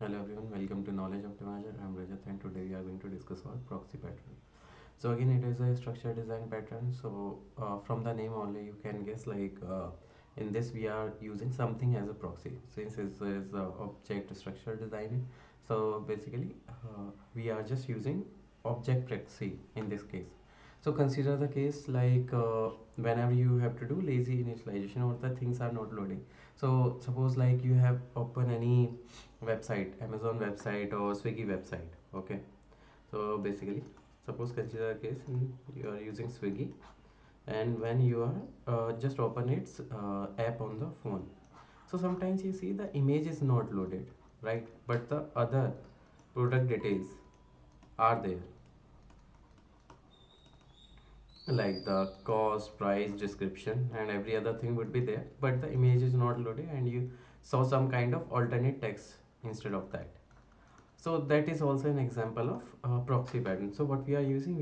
Hello everyone, welcome to Knowledge Optimizer. I'm Rajat and today we are going to discuss about proxy pattern. So again, it is a structure design pattern. So from the name only you can guess in this we are using something as a proxy since it is object structure design. So basically we are just using object proxy in this case. So consider the case whenever you have to do lazy initialization or the things are not loading. So suppose like you have open any website, Amazon website or Swiggy website. Okay, so basically suppose consider a case you are using Swiggy, and when you are just open its app on the phone, so sometimes you see the image is not loaded, right, but the other product details are there, like the cost, price, description and every other thing would be there, but the image is not loaded and you saw some kind of alternate text instead of that. So that is also an example of proxy pattern. So what we are using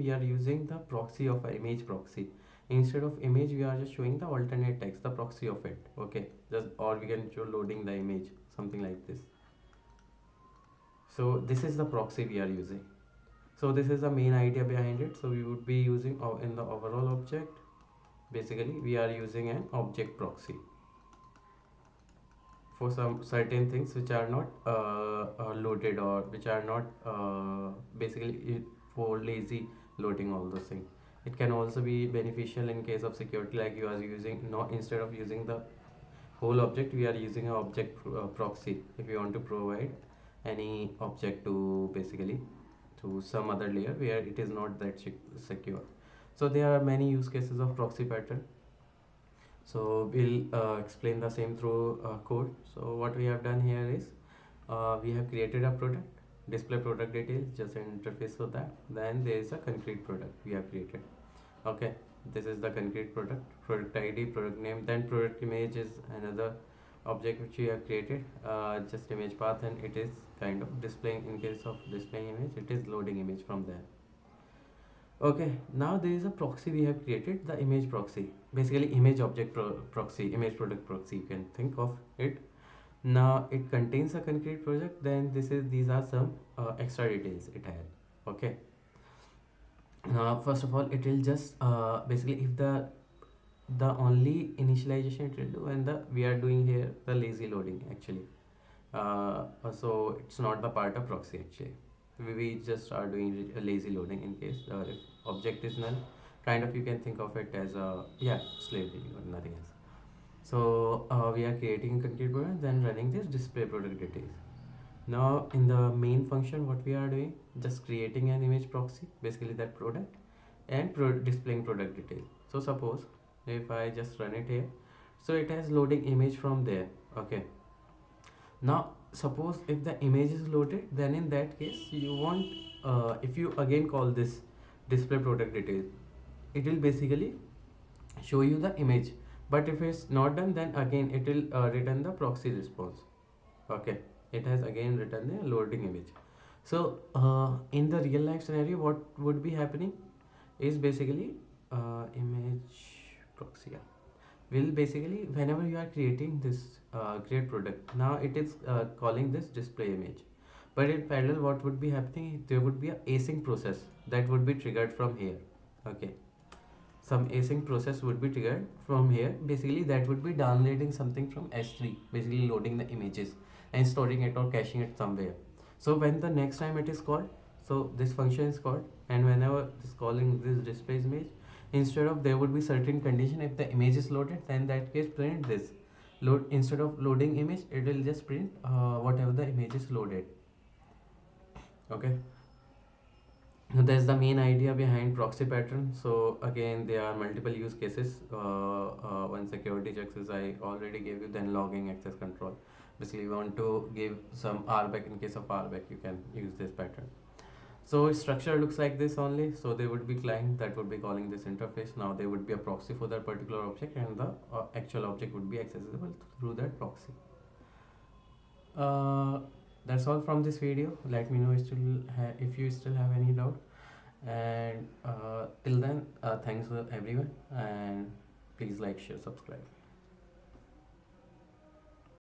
the proxy of a image proxy. Instead of image, we are just showing the alternate text, the proxy of it. Okay, just or we can show loading the image, something like this. So this is the proxy we are using. So this is the main idea behind it. So we would be using in the overall object. Basically, we are using an object proxy for some certain things which are not loaded or which are not for lazy loading all those things. It can also be beneficial in case of security, like you are using, not instead of using the whole object, we are using an object proxy if you want to provide any object to basically to some other layer where it is not that secure. So there are many use cases of proxy pattern. So we'll explain the same through code. So what we have done here is we have created a product, display product details, just an interface for that. Then there is a concrete product we have created. Okay, this is the concrete product ID, product name. Then product image is another object which we have created, just image path, and it is kind of displaying, in case of displaying image, it is loading image from there. Okay, now there is a proxy we have created, the image proxy. Basically, image object proxy, image product proxy, you can think of it. Now it contains a concrete project. Then these are some extra details it had. Okay. First of all, it will just basically if the only initialization it will do, and the we are doing here the lazy loading actually. So it's not the part of proxy actually. We just are doing a lazy loading in case if object is null, kind of you can think of it as a, yeah, slave reading, nothing else. So we are creating a concrete program, then running this display product details. Now in the main function, what we are doing, just creating an image proxy, basically that product, and displaying product detail. So suppose if I just run it here, so it has loading image from there. Okay, now suppose if the image is loaded, then in that case you want, if you again call this display product detail, it will basically show you the image. But if it's not done, then again it will return the proxy response. Okay, it has again written the loading image. So in the real life scenario, what would be happening is basically image proxy, yeah, will basically whenever you are creating this create product, now it is calling this display image. But in parallel, what would be happening, there would be a async process that would be triggered from here. Okay, some async process would be triggered from here, basically that would be downloading something from S3, basically loading the images and storing it or caching it somewhere. So when the next time it is called, so this function is called, and whenever this calling this display image, instead of there would be certain condition, if the image is loaded, then that case print this load, instead of loading image it will just print whatever the image is loaded. Okay, so that's the main idea behind proxy pattern. So again, there are multiple use cases. One security checks is I already gave you. Then logging, access control. Basically, you want to give some RBAC. In case of RBAC, you can use this pattern. So structure looks like this only. So there would be client that would be calling this interface. Now there would be a proxy for that particular object, and the actual object would be accessible through that proxy. Uh, that's all from this video. Let me know if you still have any doubt. And till then, thanks for everyone, and please like, share, subscribe.